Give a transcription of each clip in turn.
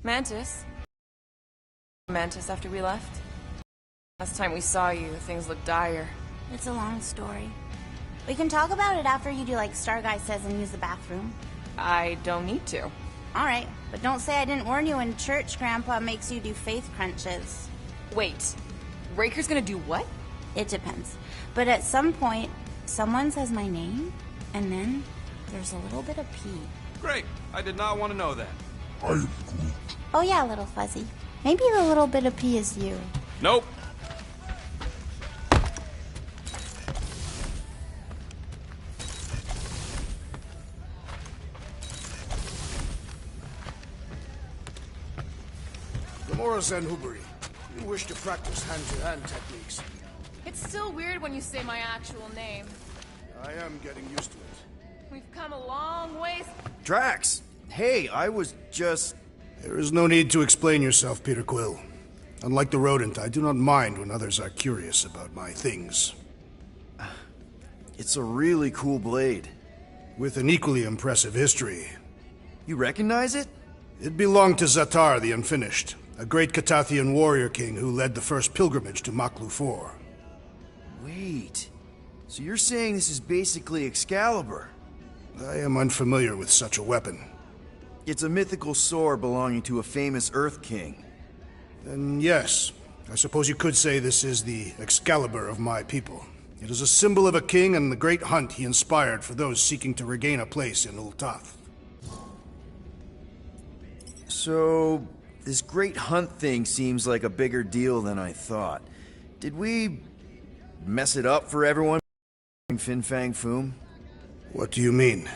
Mantis? Mantis after we left? Last time we saw you, things looked dire. It's a long story. We can talk about it after you do like Starguy says and use the bathroom. I don't need to. Alright, but don't say I didn't warn you when church Grandpa makes you do faith crunches. Wait, Raker's gonna do what? It depends. But at some point, someone says my name, and then there's a little bit of pee. Great. I did not want to know that. Oh yeah, little fuzzy. Maybe the little bit of pee is you. Nope. Gamora and Hubari, you wish to practice hand-to-hand techniques. It's still weird when you say my actual name. I am getting used to it. We've come a long ways. Drax! Hey, I was just... There is no need to explain yourself, Peter Quill. Unlike the rodent, I do not mind when others are curious about my things. It's a really cool blade. With an equally impressive history. You recognize it? It belonged to Zatar the Unfinished, a great Catathian warrior king who led the first pilgrimage to Maklu 4. Wait... So you're saying this is basically Excalibur? I am unfamiliar with such a weapon. It's a mythical sword belonging to a famous Earth King. Then yes, I suppose you could say this is the Excalibur of my people. It is a symbol of a king and the great hunt he inspired for those seeking to regain a place in Ultath. So, this great hunt thing seems like a bigger deal than I thought. Did we mess it up for everyone? Fin Fang Foom? What do you mean?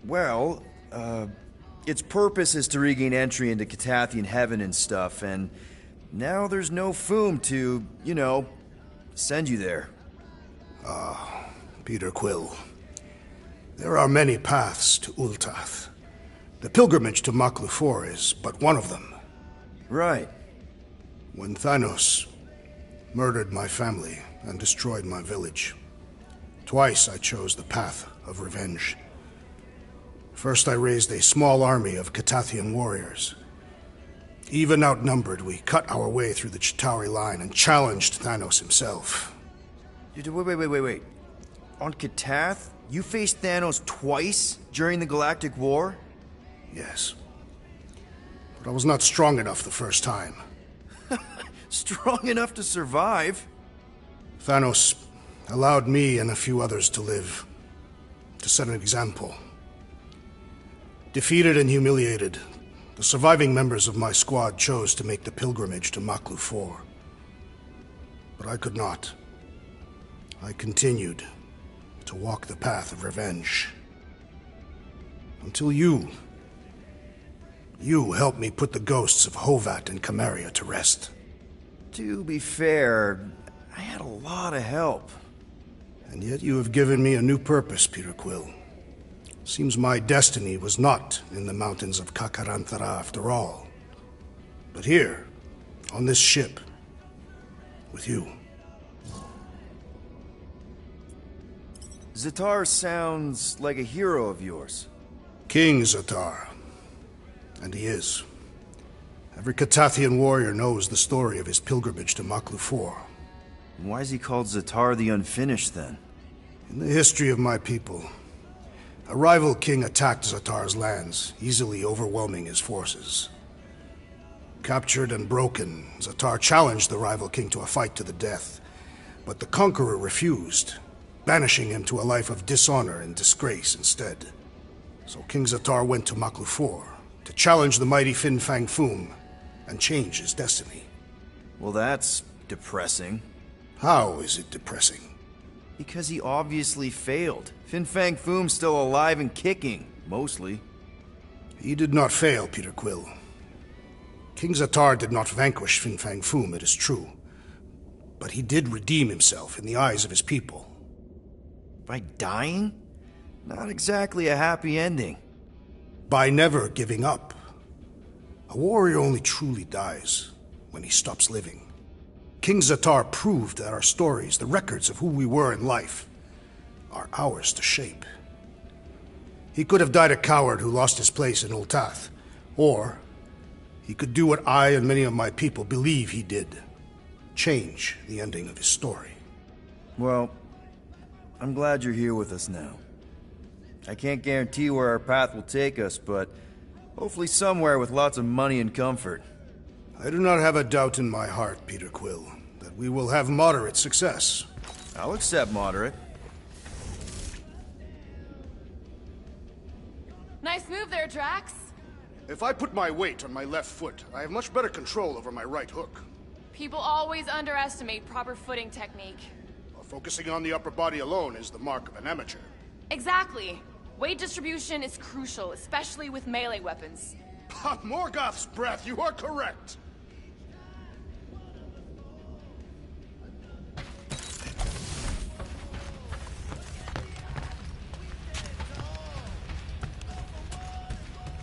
Well, its purpose is to regain entry into Catathian heaven and stuff, and now there's no Foom to, you know, send you there. Peter Quill. There are many paths to Ultath. The pilgrimage to Maklu 4 is but one of them. Right. When Thanos murdered my family and destroyed my village, twice I chose the path of revenge. First I raised a small army of Catathian warriors. Even outnumbered, we cut our way through the Chitauri line and challenged Thanos himself. Wait. On Katath, you faced Thanos twice during the Galactic War? Yes. But I was not strong enough the first time. Strong enough to survive? Thanos allowed me and a few others to live, to set an example. Defeated and humiliated, the surviving members of my squad chose to make the pilgrimage to Maklu 4. But I could not. I continued to walk the path of revenge. Until you helped me put the ghosts of Hovat and Kamaria to rest. To be fair, I had a lot of help. And yet you have given me a new purpose, Peter Quill. Seems my destiny was not in the mountains of Kakaranthara after all, but here, on this ship, with you. Zatar sounds like a hero of yours. King Zatar. And he is. Every Catathian warrior knows the story of his pilgrimage to Maklu 4. Why is he called Zatar the Unfinished, then? In the history of my people, a rival king attacked Zatar's lands, easily overwhelming his forces. Captured and broken, Zatar challenged the rival king to a fight to the death, but the conqueror refused, banishing him to a life of dishonor and disgrace instead. So King Zatar went to Maklu 4 to challenge the mighty Fin Fang Foom and change his destiny. Well, that's depressing. How is it depressing? Because he obviously failed. Fin Fang Foom's still alive and kicking, mostly. He did not fail, Peter Quill. King Zatar did not vanquish Fin Fang Foom, it is true. But he did redeem himself in the eyes of his people. By dying? Not exactly a happy ending. By never giving up. A warrior only truly dies when he stops living. King Zatar proved that our stories, the records of who we were in life, are ours to shape. He could have died a coward who lost his place in Ultath, or He could do what I and many of my people believe he did. Change the ending of his story. Well, I'm glad you're here with us now. I can't guarantee where our path will take us, but hopefully somewhere with lots of money and comfort. I do not have a doubt in my heart, Peter Quill, that we will have moderate success. I'll accept moderate. Nice move there, Drax. If I put my weight on my left foot, I have much better control over my right hook. People always underestimate proper footing technique. Focusing on the upper body alone is the mark of an amateur. Exactly. Weight distribution is crucial, especially with melee weapons. Morgoth's breath, you are correct!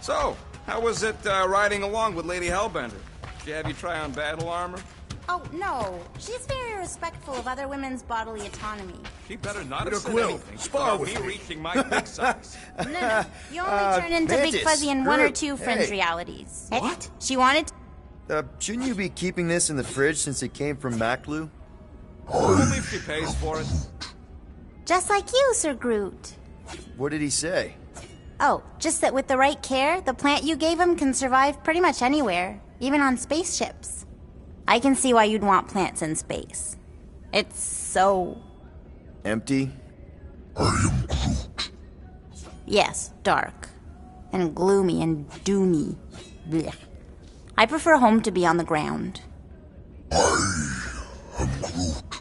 So, how was it riding along with Lady Hellbender? Did she have you try on battle armor? Oh, no. She's very respectful of other women's bodily autonomy. She better not Peter have said Quill, anything spar about with me me. reaching my big size. No. You only turn into Big Mantis, Fuzzy in one or Groot, two fringe hey. realities. What? She wanted Shouldn't you be keeping this in the fridge since it came from Maklu? Only if she pays for it. just like you, Sir Groot. What did he say? Oh, just that with the right care, the plant you gave him can survive pretty much anywhere, even on spaceships. I can see why you'd want plants in space. It's so... Empty? Yes, dark. And gloomy and doomy. Blech. I prefer home to be on the ground.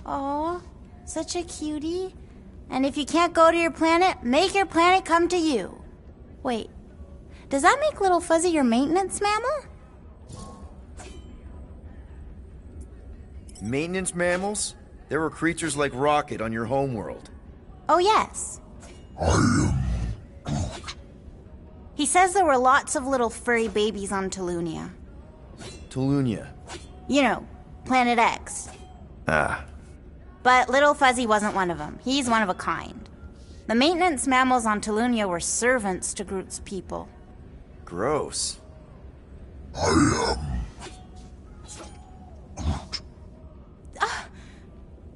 Aw, such a cutie. And if you can't go to your planet, make your planet come to you. Wait, does that make Little Fuzzy your maintenance mammal? Maintenance mammals? There were creatures like Rocket on your homeworld. Oh, yes. He says there were lots of little furry babies on Tolunia. Tolunia. You know, Planet X. Ah. But Little Fuzzy wasn't one of them. He's one of a kind. The maintenance mammals on Tolunia were servants to Groot's people. Gross.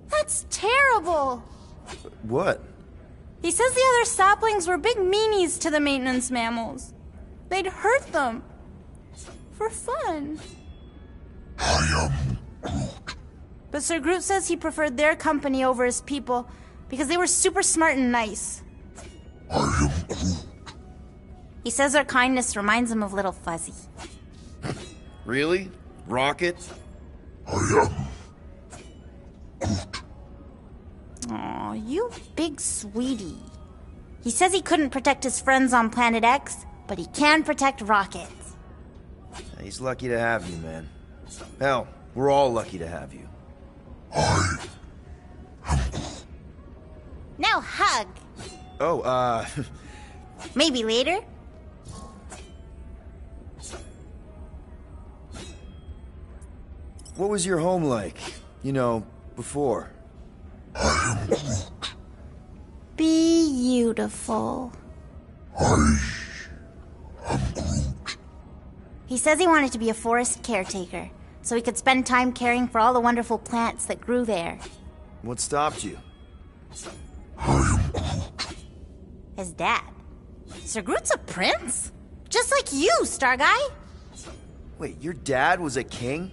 That's terrible! What? He says the other saplings were big meanies to the maintenance mammals. They'd hurt them. For fun. But Sir Groot says he preferred their company over his people because they were super smart and nice. He says their kindness reminds him of Little Fuzzy. Really? Rocket? Aw, you big sweetie. He says he couldn't protect his friends on Planet X, but he can protect Rocket. He's lucky to have you, man. Hell, we're all lucky to have you. Now hug. Oh, Maybe later. what was your home like? You know, before? Beautiful. He says he wanted to be a forest caretaker, so he could spend time caring for all the wonderful plants that grew there. What stopped you? His dad. Sir Groot's a prince? Just like you, Star Guy. Wait, your dad was a king?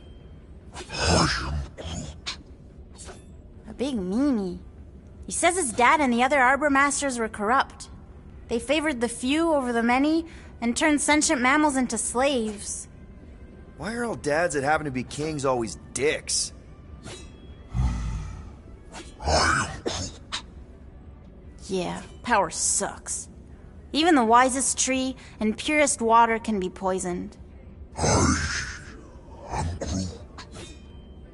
A big meanie. He says his dad and the other Arbor Masters were corrupt. They favored the few over the many and turned sentient mammals into slaves. Why are all dads that happen to be kings always dicks? Yeah, power sucks. Even the wisest tree and purest water can be poisoned.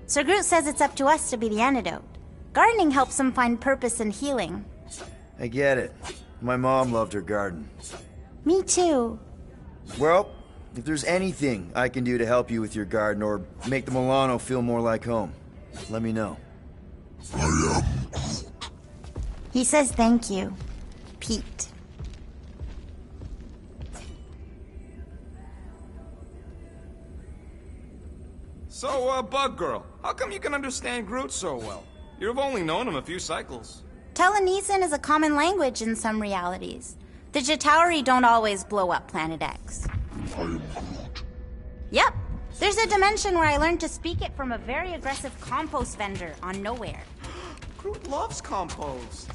Sir Groot says it's up to us to be the antidote. Gardening helps him find purpose and healing. I get it. My mom loved her garden. Me too. Well, if there's anything I can do to help you with your garden or make the Milano feel more like home, let me know. He says thank you, Pete. So, Bug Girl, how come you can understand Groot so well? You've only known him a few cycles. Telenesin is a common language in some realities. The Chitauri don't always blow up Planet X. I am Groot. Yep. There's a dimension where I learned to speak it from a very aggressive compost vendor on Nowhere. Groot loves compost.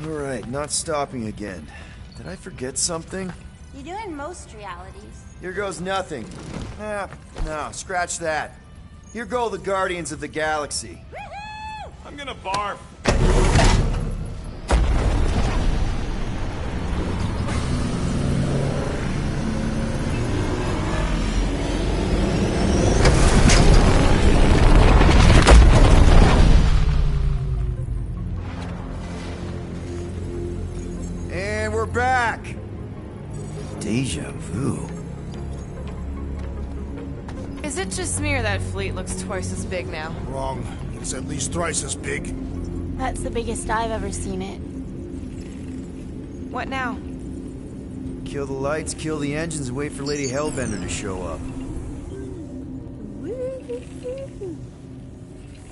Alright, not stopping again. Did I forget something? You do in most realities. Here goes nothing. No, scratch that. Here go the Guardians of the Galaxy. I'm gonna barf. And we're back! Deja vu. Is it just me or that fleet looks twice as big now? Wrong. It's at least thrice as big. That's the biggest I've ever seen it. What now? Kill the lights, kill the engines, and wait for Lady Hellbender to show up.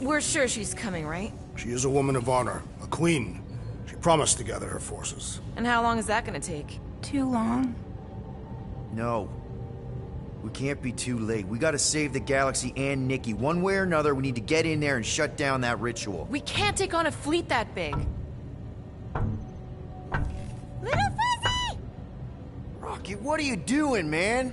We're sure she's coming, right? She is a woman of honor, a queen. She promised to gather her forces. And how long is that gonna take? Too long. No. We can't be too late. We gotta save the galaxy and Nikki. One way or another, we need to get in there and shut down that ritual. We can't take on a fleet that big. Little Fuzzy! Rocky, what are you doing, man?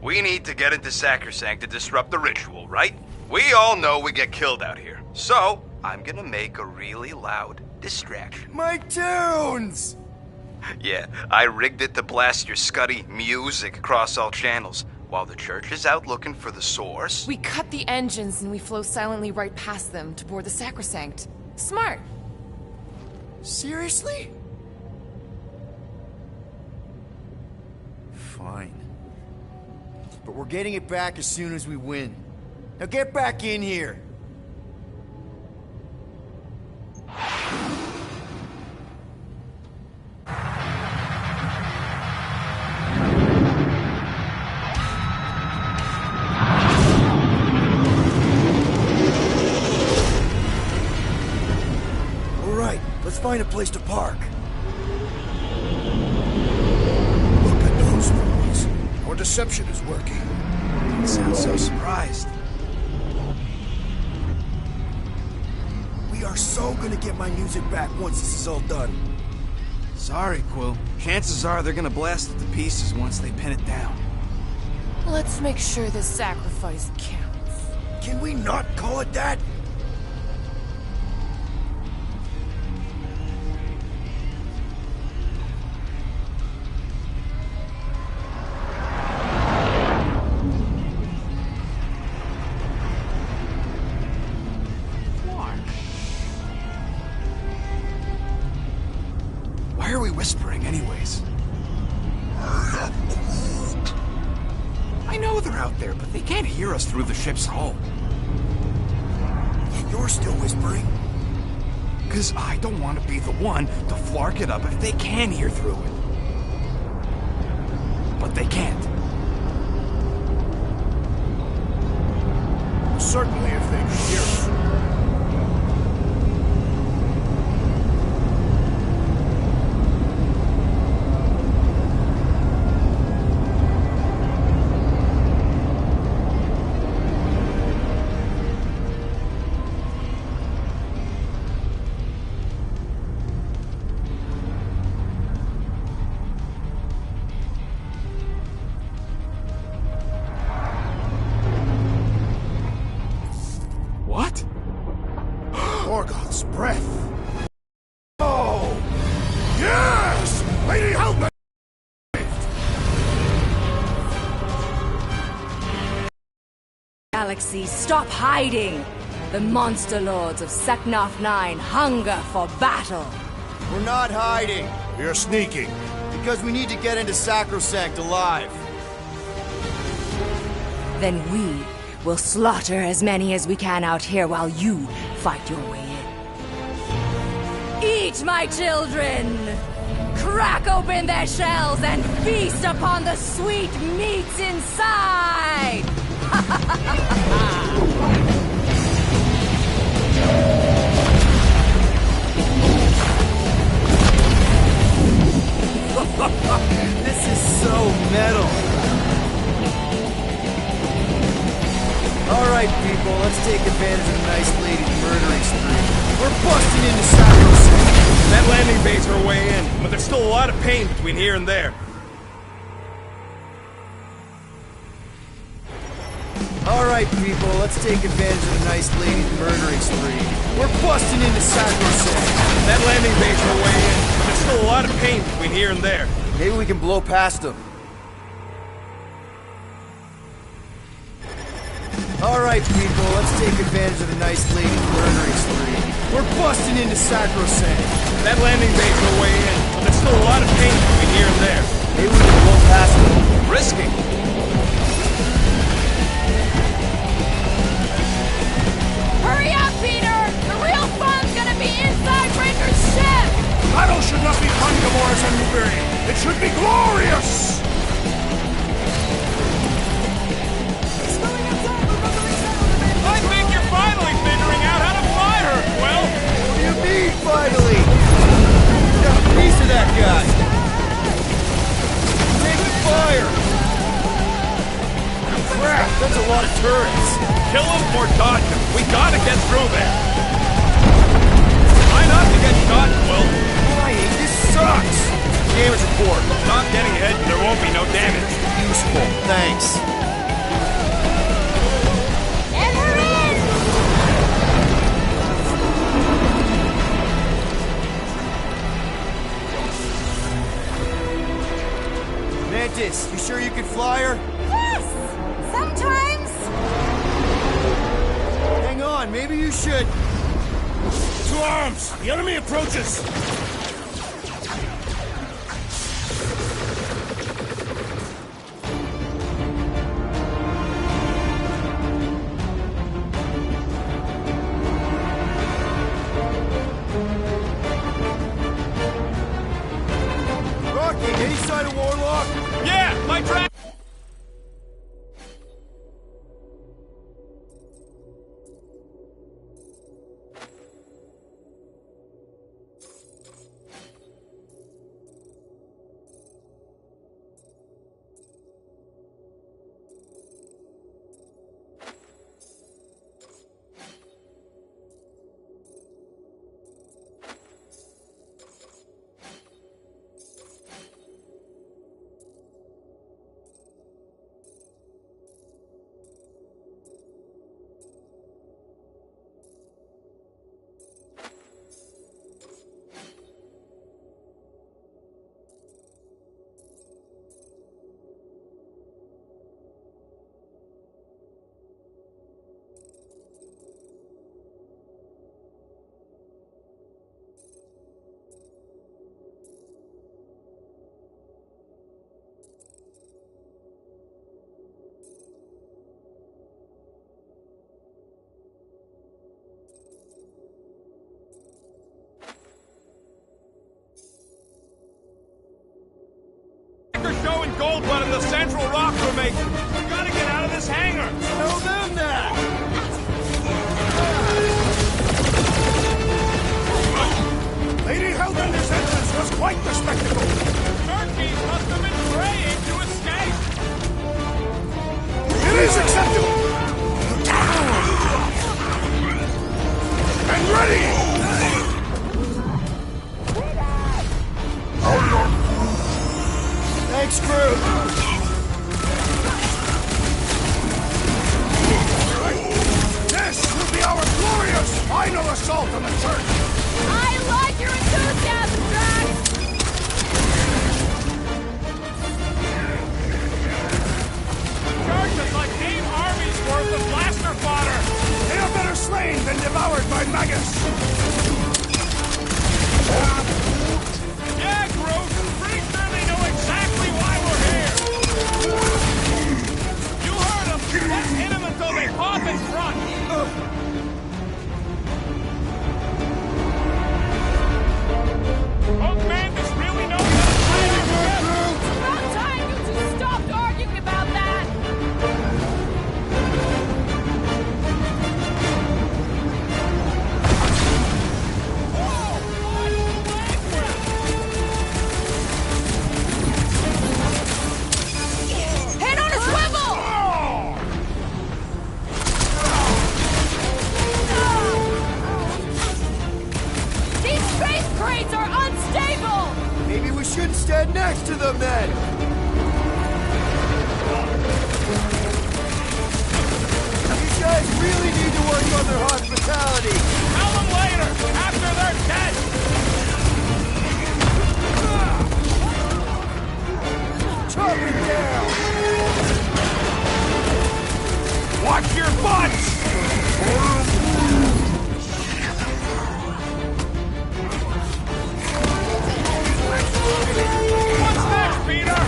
We need to get into Sacrosanct to disrupt the ritual, right? We all know we get killed out here. So, I'm gonna make a really loud distraction. My tunes! Yeah, I rigged it to blast your scuddy music across all channels, while the church is out looking for the source. We cut the engines and we flow silently right past them to board the Sacrosanct. Smart. Seriously? Fine. But we're getting it back as soon as we win. Now get back in here! Alright, let's find a place to park. Look at those boys. Our deception is working. You sound so surprised. We are so gonna get my music back once this is all done. Sorry, Quill. Chances are they're gonna blast it to pieces once they pin it down. Let's make sure this sacrifice counts. Can we not call it that? Why are we whispering anyways? I know they're out there, but they can't hear us through the ship's hull. You're still whispering? Because I don't want to be the one to flark it up if they can hear through it. But they can't. Certainly if they could hear us. galaxy, stop hiding! The monster lords of Seknarf 9 hunger for battle! We're not hiding, We are sneaking. because we need to get into Sacrosanct alive. Then we will slaughter as many as we can out here while you fight your way in. Eat, my children! Crack open their shells and feast upon the sweet meats inside! This is so metal. Alright, people, let's take advantage of the nice lady's murdering spree. We're busting into Sacrosanct. That landing bay's our way in, but there's still a lot of pain between here and there. Alright, people, let's take advantage of the nice lady's murdering spree. We're busting into Sacrosanct. That landing bay's our way in, but there's still a lot of pain between here and there. Maybe we can blow past them. Alright, people, let's take advantage of the nice lady's murdering spree. We're busting into Sacrosanct. That landing bay's our way in, but there's still a lot of pain between here and there. Maybe we can blow past them. Risky. Hurry up, Peter! The real fun's gonna be inside Breaker's ship! Battle should not be fun, Gamorre's and Newberry. It should be glorious! I think you're finally figuring out how to fly her, Quill! What do you mean, finally? Got a piece of that guy. Taking fire. Crap, that's a lot of turrets. Kill him or dodge him. We gotta get through there. Try not to get shot, Quill. Why? This sucks. Damage report. Stop getting ahead, there won't be no damage. Useful. Thanks. And we're in! Mantis, you sure you can fly her? Yes! Sometimes! Hang on, maybe you should. To arms! The enemy approaches! Rocky, any sign of Warlock? Yeah, my track! Showing gold blood in the central rock formation. We gotta get out of this hangar. Tell them that! Lady Hellbender's entrance was quite the spectacle. Turkeys must have been praying to escape. It is acceptable! And ready! Thanks, crew! This will be our glorious final assault on the church! I like your enthusiasm, Drax! Charge us like 8 armies worth of blast shouldn't stand next to them then! You guys really need to work on their hospitality! Tell them later, after they're dead! Chop it down! Watch your butts! What's next, Peter?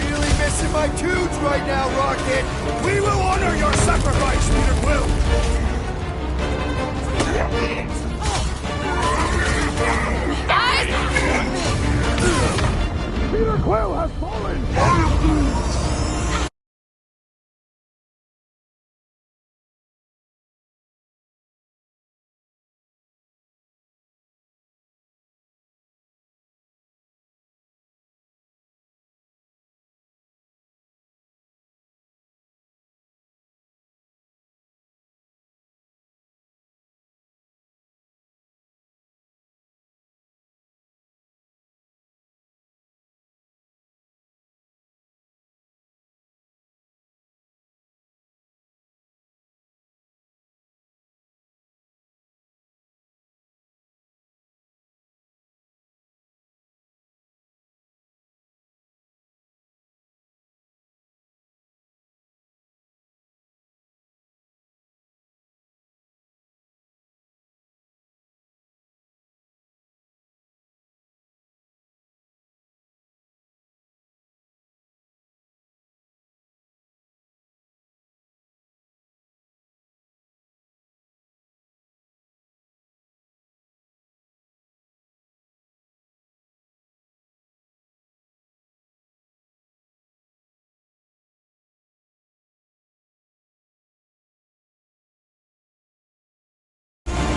Really missing my tunes right now, Rocket! We will honor your sacrifice, Peter Quill! Peter Quill has fallen!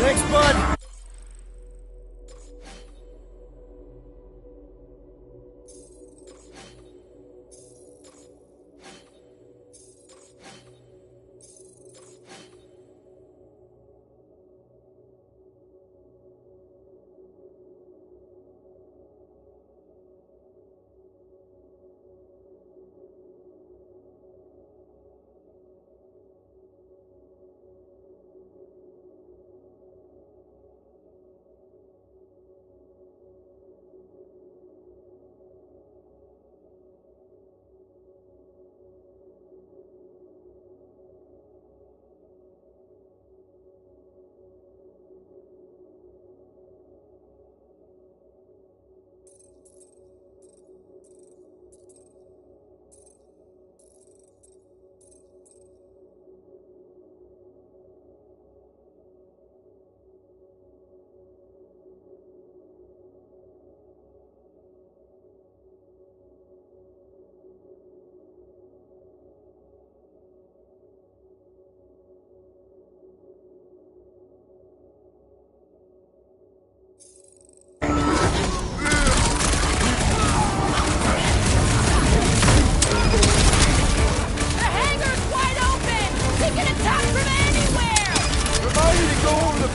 Thanks, bud!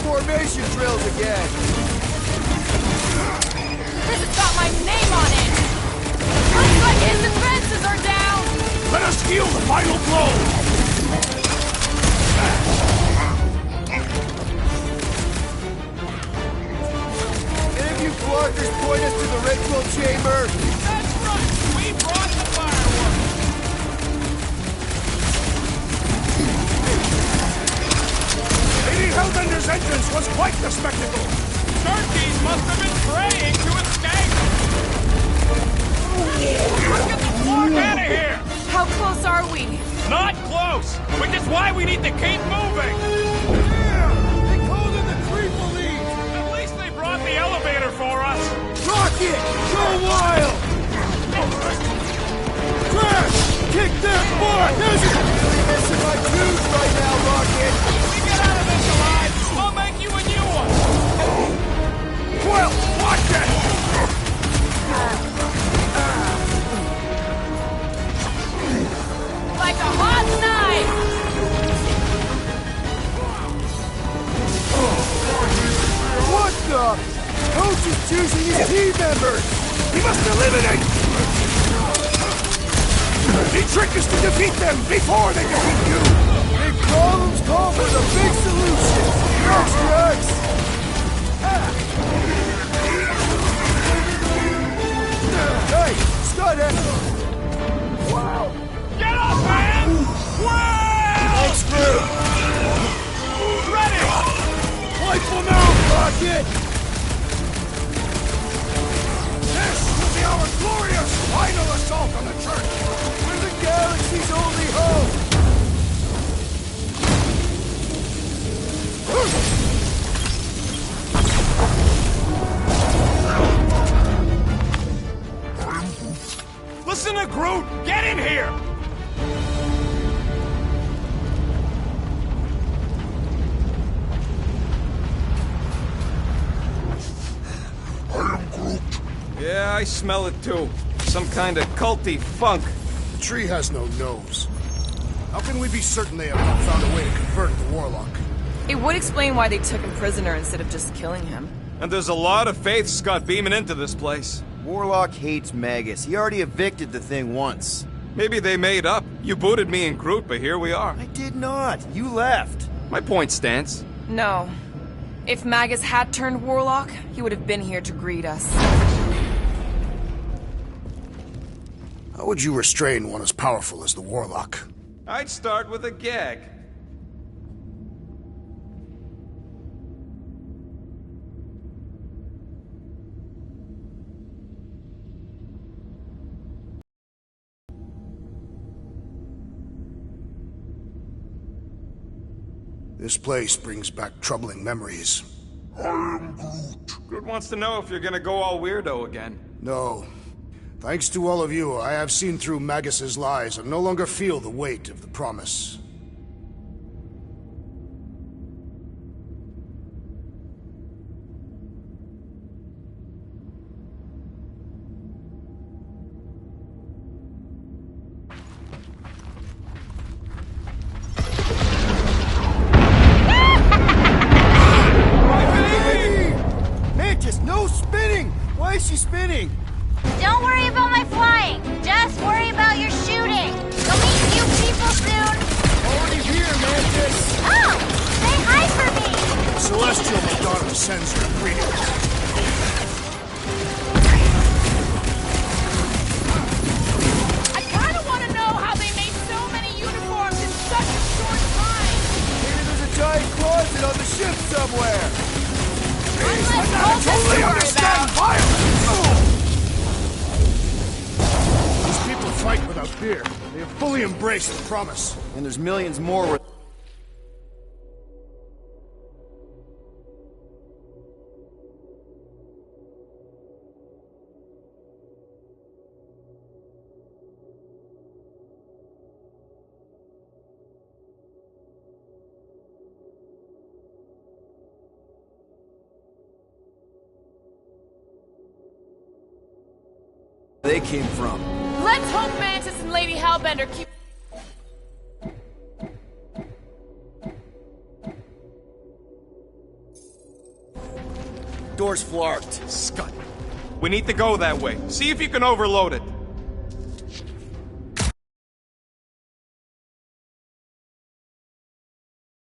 Formation drills again! This has got my name on it! Looks like his defenses are down! Let us deal the final blow! Any of you Clarkers point us to the ritual chamber? That's right! We brought the fireworks! Lady Hellbender's entrance was quite the spectacle! Turkeys must have been praying to escape! Let's get the flark out of here! How close are we? Not close! Which is why we need to keep moving! Yeah! They called in the creeper lead! At least they brought the elevator for us! Rocket! Go wild! Crash! Kick their butt! Really missing my tunes right now, Rocket! If we get out of this alive, I'll make you a new one! Quill, watch it! Like a hot knife! off! Coach is choosing his team members! We must eliminate! The trick is to defeat them before they defeat you! Big problems call for the big solution! Next, Rex! Hey, Scott! Wow! Get up, man! Wow! Thanks, Groot! Ready! Rifle now, Rocket! This will be our glorious final assault on the church! We're the galaxy's only hope! Listen to Groot! Get in here! Yeah, I smell it too. Some kind of culty funk. The tree has no nose. How can we be certain they have not found a way to convert the Warlock? It would explain why they took him prisoner instead of just killing him. And there's a lot of faith Scott beaming into this place. Warlock hates Magus. He already evicted the thing once. Maybe they made up. You booted me and Groot, but here we are. I did not. You left. My point stands. No. If Magus had turned Warlock, he would have been here to greet us. How would you restrain one as powerful as the Warlock? I'd start with a gag. This place brings back troubling memories. Groot wants to know if you're gonna go all weirdo again. No. Thanks to all of you, I have seen through Magus's lies and no longer feel the weight of the promise. Mantis, no spinning! Why is she spinning? Don't worry about my flying. Just worry about your shooting. We'll meet you people soon. Already here, Mantis! Oh! Say hi for me! Celestial Madonna sends her greetings. I kinda wanna know how they made so many uniforms in such a short time. Maybe there's a giant closet on the ship somewhere! Unless Hulk Totally understand violence! These people fight without fear. They have fully embraced the promise. And there's millions more where... they came from. Let's hope Mantis and Lady Hellbender keep... Door's flarked. Scott, we need to go that way. See if you can overload it.